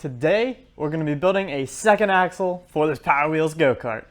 Today, we're going to be building a second axle for this Power Wheels go-kart.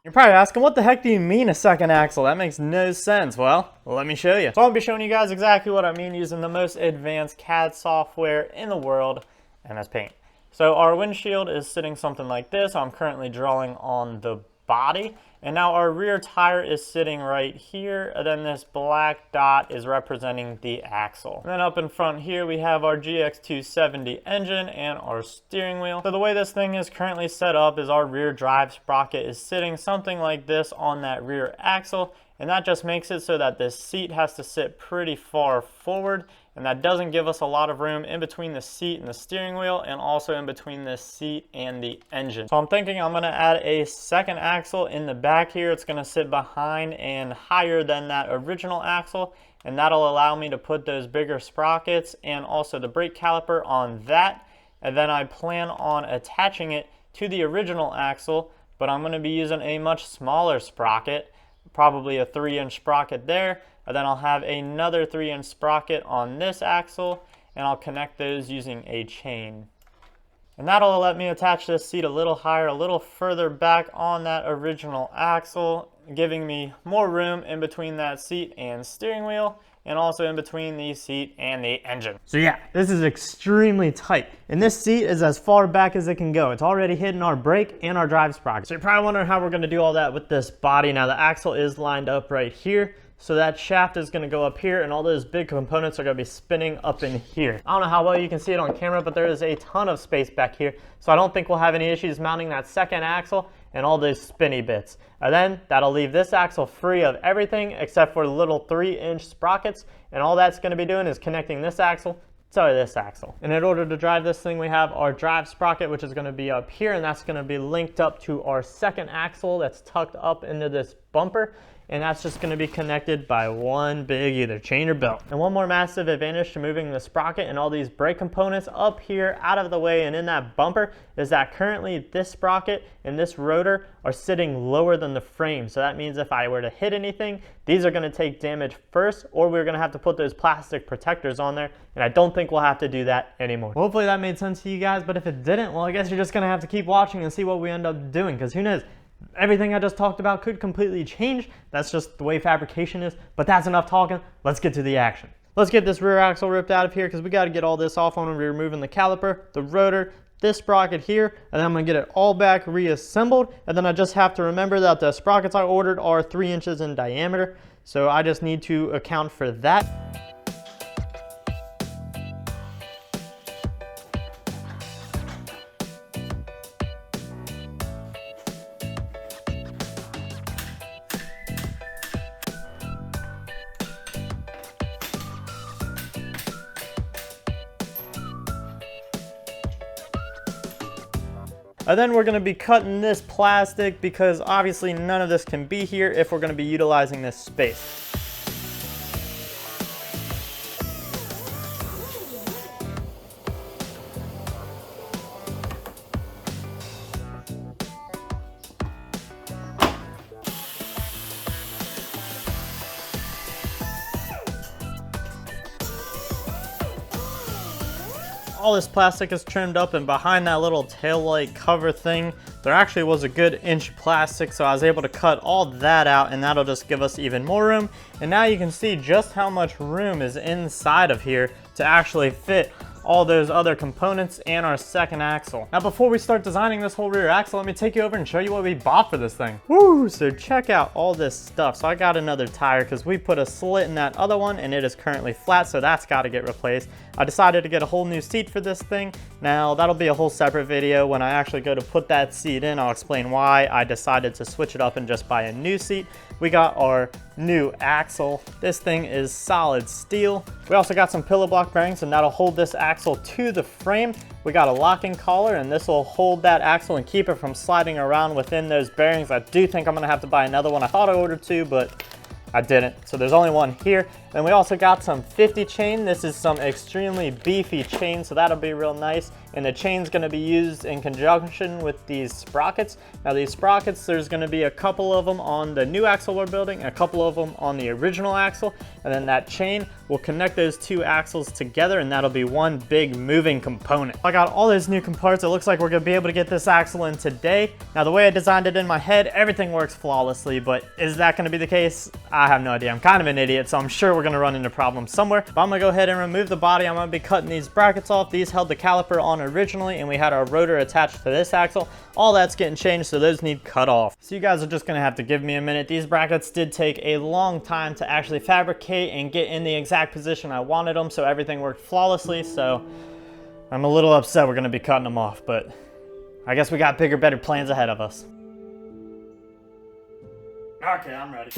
You're probably asking, what the heck do you mean a second axle? That makes no sense. Well, let me show you. So I'll be showing you guys exactly what I mean using the most advanced CAD software in the world, MS Paint. So our windshield is sitting something like this. I'm currently drawing on the body. And now our rear tire is sitting right here. And then this black dot is representing the axle. And then up in front here, we have our GX270 engine and our steering wheel. So the way this thing is currently set up is our rear drive sprocket is sitting something like this on that rear axle. And that just makes it so that this seat has to sit pretty far forward. And that doesn't give us a lot of room in between the seat and the steering wheel, and also in between the seat and the engine. So I'm thinking I'm gonna add a second axle in the back here. It's gonna sit behind and higher than that original axle, and that'll allow me to put those bigger sprockets and also the brake caliper on that. And then I plan on attaching it to the original axle, but I'm gonna be using a much smaller sprocket, probably a 3-inch sprocket there. And then I'll have another 3-inch sprocket on this axle, and I'll connect those using a chain. And that'll let me attach this seat a little higher, a little further back on that original axle, giving me more room in between that seat and steering wheel, and also in between the seat and the engine. So yeah, this is extremely tight. And this seat is as far back as it can go. It's already hitting our brake and our drive sprocket. So you're probably wondering how we're gonna do all that with this body. Now the axle is lined up right here. So that shaft is gonna go up here, and all those big components are gonna be spinning up in here. I don't know how well you can see it on camera, but there is a ton of space back here. So I don't think we'll have any issues mounting that second axle and all those spinny bits. And then that'll leave this axle free of everything except for the little 3-inch sprockets. And all that's gonna be doing is connecting this axle to this axle. And in order to drive this thing, we have our drive sprocket, which is gonna be up here, and that's gonna be linked up to our second axle that's tucked up into this bumper. And that's just gonna be connected by one big either chain or belt. And one more massive advantage to moving the sprocket and all these brake components up here out of the way and in that bumper is that currently this sprocket and this rotor are sitting lower than the frame. So that means if I were to hit anything, these are gonna take damage first, or we're gonna have to put those plastic protectors on there. And I don't think we'll have to do that anymore. Hopefully that made sense to you guys, but if it didn't, well, I guess you're just gonna have to keep watching and see what we end up doing, because who knows? Everything I just talked about could completely change. That's just the way fabrication is, but that's enough talking. Let's get to the action. Let's get this rear axle ripped out of here because we got to get all this off when we're removing the caliper, the rotor, this sprocket here, and then I'm going to get it all back reassembled. And then I just have to remember that the sprockets I ordered are 3 inches in diameter. So I just need to account for that. And then we're going to be cutting this plastic because obviously none of this can be here if we're going to be utilizing this space. All this plastic is trimmed up, and behind that little tail light cover thing, there actually was a good inch plastic, so I was able to cut all that out, and that'll just give us even more room. And now you can see just how much room is inside of here to actually fit all those other components and our second axle. Now before we start designing this whole rear axle, let me take you over and show you what we bought for this thing. Woo! So check out all this stuff. So I got another tire because we put a slit in that other one and it is currently flat, so that's got to get replaced. I decided to get a whole new seat for this thing. Now that'll be a whole separate video. When I actually go to put that seat in, I'll explain why I decided to switch it up and just buy a new seat. We got our new axle. This thing is solid steel. We also got some pillow block bearings, and that'll hold this axle to the frame. We got a locking collar, and this will hold that axle and keep it from sliding around within those bearings. I do think I'm gonna have to buy another one. I thought I ordered two, but I didn't. So there's only one here. And we also got some 50 chain. This is some extremely beefy chain, so that'll be real nice. And the chain's gonna be used in conjunction with these sprockets. Now these sprockets, there's gonna be a couple of them on the new axle we're building, and a couple of them on the original axle. And then that chain will connect those two axles together, and that'll be one big moving component. I got all those new components. It looks like we're gonna be able to get this axle in today. Now the way I designed it in my head, everything works flawlessly, but is that gonna be the case? I have no idea. I'm kind of an idiot, so I'm sure we're gonna run into problems somewhere. But I'm gonna go ahead and remove the body. I'm gonna be cutting these brackets off. These held the caliper on originally, and we had our rotor attached to this axle. All that's getting changed, so those need cut off. So you guys are just gonna have to give me a minute. These brackets did take a long time to actually fabricate and get in the exact position I wanted them, so everything worked flawlessly. So I'm a little upset we're gonna be cutting them off, but I guess we got bigger, better plans ahead of us. Okay, I'm ready.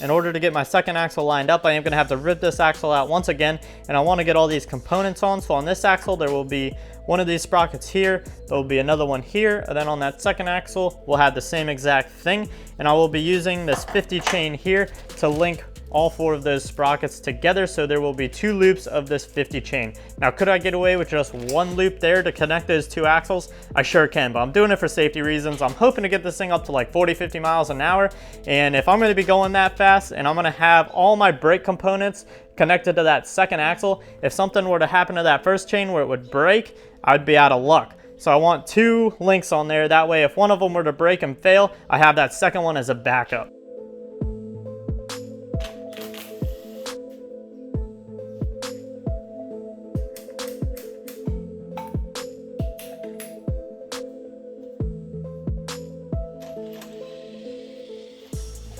In order to get my second axle lined up, I am going to have to rip this axle out once again, and I want to get all these components on. So on this axle, there will be one of these sprockets here, there will be another one here, and then on that second axle, we'll have the same exact thing. And I will be using this 50 chain here to link all four of those sprockets together, so there will be 2 loops of this 50 chain. Now, could I get away with just 1 loop there to connect those 2 axles? I sure can, but I'm doing it for safety reasons. I'm hoping to get this thing up to like 40, 50 miles an hour, and if I'm gonna be going that fast and I'm gonna have all my brake components connected to that second axle, if something were to happen to that first chain where it would break, I'd be out of luck. So I want 2 links on there. That way, if one of them were to break and fail, I have that second one as a backup.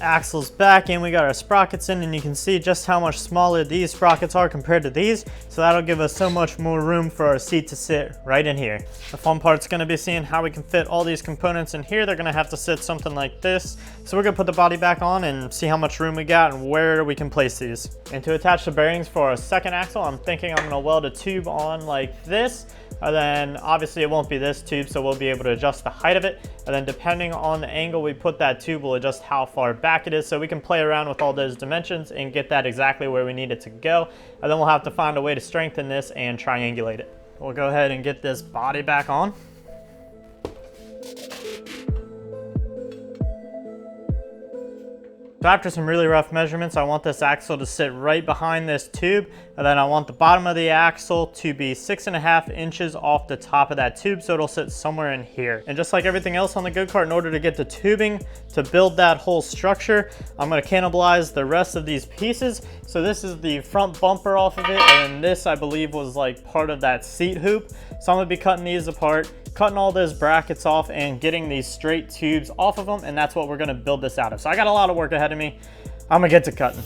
Axle's back, and we got our sprockets in, and you can see just how much smaller these sprockets are compared to these, so that'll give us so much more room for our seat to sit right in here. The fun part's going to be seeing how we can fit all these components in here. They're going to have to sit something like this, so we're going to put the body back on and see how much room we got and where we can place these. And to attach the bearings for our second axle, I'm thinking I'm going to weld a tube on like this. And then obviously it won't be this tube, so we'll be able to adjust the height of it. And then depending on the angle we put that tube, we'll adjust how far back it is, so we can play around with all those dimensions and get that exactly where we need it to go. And then we'll have to find a way to strengthen this and triangulate it. We'll go ahead and get this body back on. So after some really rough measurements, I want this axle to sit right behind this tube, and then I want the bottom of the axle to be 6.5 inches off the top of that tube, so it'll sit somewhere in here. And just like everything else on the go-kart, in order to get the tubing to build that whole structure, I'm going to cannibalize the rest of these pieces. So this is the front bumper off of it, and this I believe was like part of that seat hoop. So I'm going to be cutting these apart, cutting all those brackets off and getting these straight tubes off of them, and that's what we're going to build this out of. So I got a lot of work ahead of me. I'm going to get to cutting.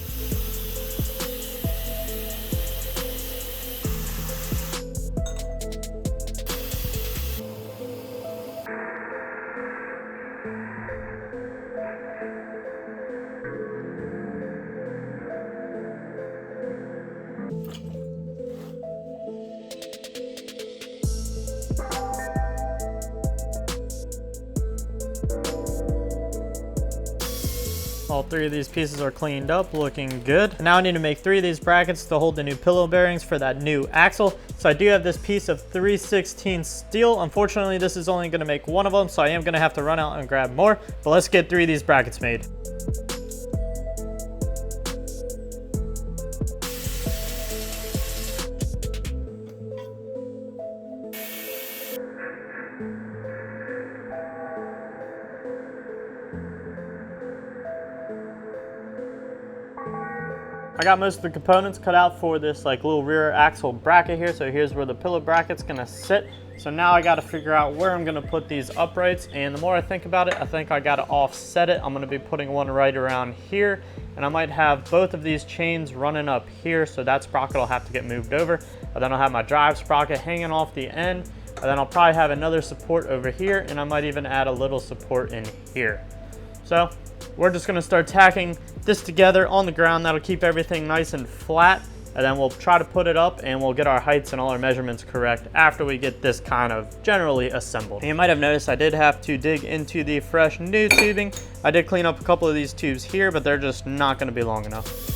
All 3 of these pieces are cleaned up, looking good. Now I need to make 3 of these brackets to hold the new pillow bearings for that new axle. So I do have this piece of 3/16 steel. Unfortunately, this is only gonna make 1 of them, so I am gonna have to run out and grab more. But let's get 3 of these brackets made. I got most of the components cut out for this like little rear axle bracket here. So here's where the pillow bracket's gonna sit. So now I gotta figure out where I'm gonna put these uprights, and the more I think about it, I think I gotta offset it. I'm gonna be putting one right around here, and I might have both of these chains running up here, so that sprocket will have to get moved over. And then I'll have my drive sprocket hanging off the end, and then I'll probably have another support over here, and I might even add a little support in here. So we're just gonna start tacking this together on the ground. That'll keep everything nice and flat. and then we'll try to put it up and we'll get our heights and all our measurements correct after we get this kind of generally assembled. And you might have noticed I did have to dig into the fresh new tubing. I did clean up a couple of these tubes here, but they're just not going to be long enough.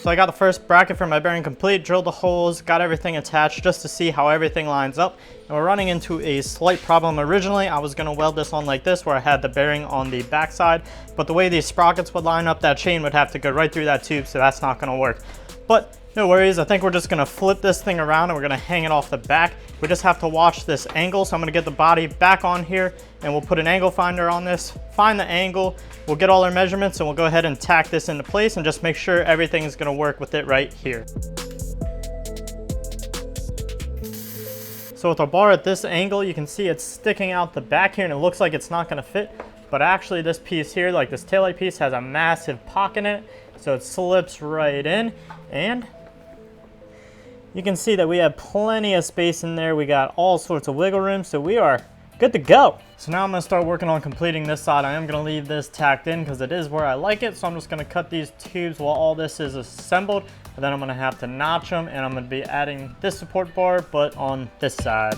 So I got the first bracket for my bearing complete, drilled the holes, got everything attached just to see how everything lines up. And we're running into a slight problem. Originally, I was gonna weld this on like this where I had the bearing on the backside, but the way these sprockets would line up, that chain would have to go right through that tube, so that's not gonna work. But no worries, I think we're just gonna flip this thing around and we're gonna hang it off the back. We just have to watch this angle, so I'm gonna get the body back on here and we'll put an angle finder on this, find the angle, we'll get all our measurements and we'll go ahead and tack this into place and just make sure everything is gonna work with it right here. So with our bar at this angle, you can see it's sticking out the back here and it looks like it's not gonna fit, but actually this piece here, like this taillight piece, has a massive pocket in it, so it slips right in, and you can see that we have plenty of space in there. We got all sorts of wiggle room, so we are good to go. So now I'm gonna start working on completing this side. I am gonna leave this tacked in because it is where I like it, so I'm just gonna cut these tubes while all this is assembled, and then I'm gonna have to notch them, and I'm gonna be adding this support bar, but on this side.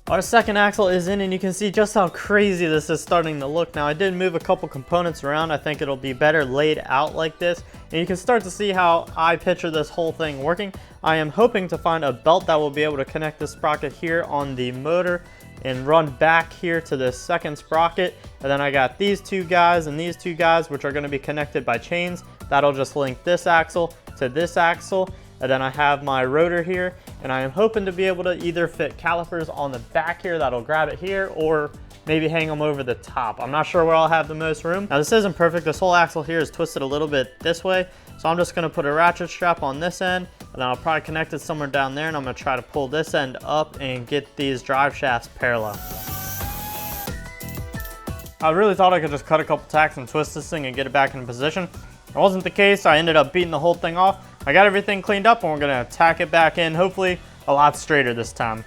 Our second axle is in and you can see just how crazy this is starting to look. Now I did move a couple components around. I think it'll be better laid out like this. And you can start to see how I picture this whole thing working. I am hoping to find a belt that will be able to connect this sprocket here on the motor and run back here to the second sprocket. And then I got these two guys and these two guys, which are going to be connected by chains. That'll just link this axle to this axle. And then I have my rotor here, and I am hoping to be able to either fit calipers on the back here that'll grab it here, or maybe hang them over the top. I'm not sure where I'll have the most room. Now this isn't perfect. This whole axle here is twisted a little bit this way, so I'm just gonna put a ratchet strap on this end, and then I'll probably connect it somewhere down there, and I'm gonna try to pull this end up and get these drive shafts parallel. I really thought I could just cut a couple tacks and twist this thing and get it back in position. It wasn't the case. I ended up beating the whole thing off. I got everything cleaned up and we're gonna tack it back in, hopefully a lot straighter this time.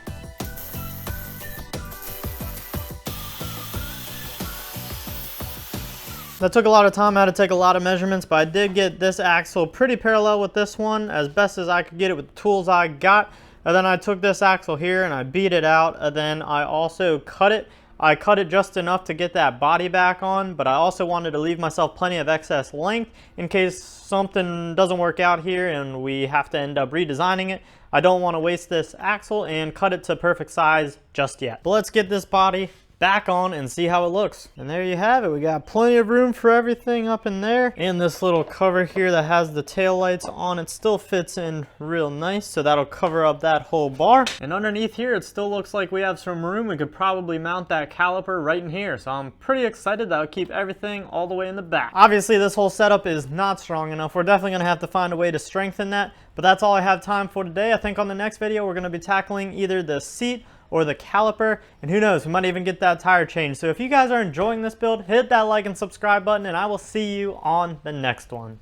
That took a lot of time. I had to take a lot of measurements, but I did get this axle pretty parallel with this one as best as I could get it with the tools I got. And then I took this axle here and I beat it out, and then I also cut it. I cut it just enough to get that body back on, but I also wanted to leave myself plenty of excess length in case something doesn't work out here and we have to end up redesigning it. I don't want to waste this axle and cut it to perfect size just yet. But let's get this body back on and see how it looks. And there you have it. We got plenty of room for everything up in there. And this little cover here that has the tail lights on it still fits in real nice, so that'll cover up that whole bar. And underneath here it still looks like we have some room. We could probably mount that caliper right in here, so I'm pretty excited. That'll keep everything all the way in the back. Obviously this whole setup is not strong enough. We're definitely gonna have to find a way to strengthen that, but that's all I have time for today. I think on the next video we're gonna be tackling either the seat or the caliper, and who knows, we might even get that tire changed. So if you guys are enjoying this build, hit that like and subscribe button, and I will see you on the next one.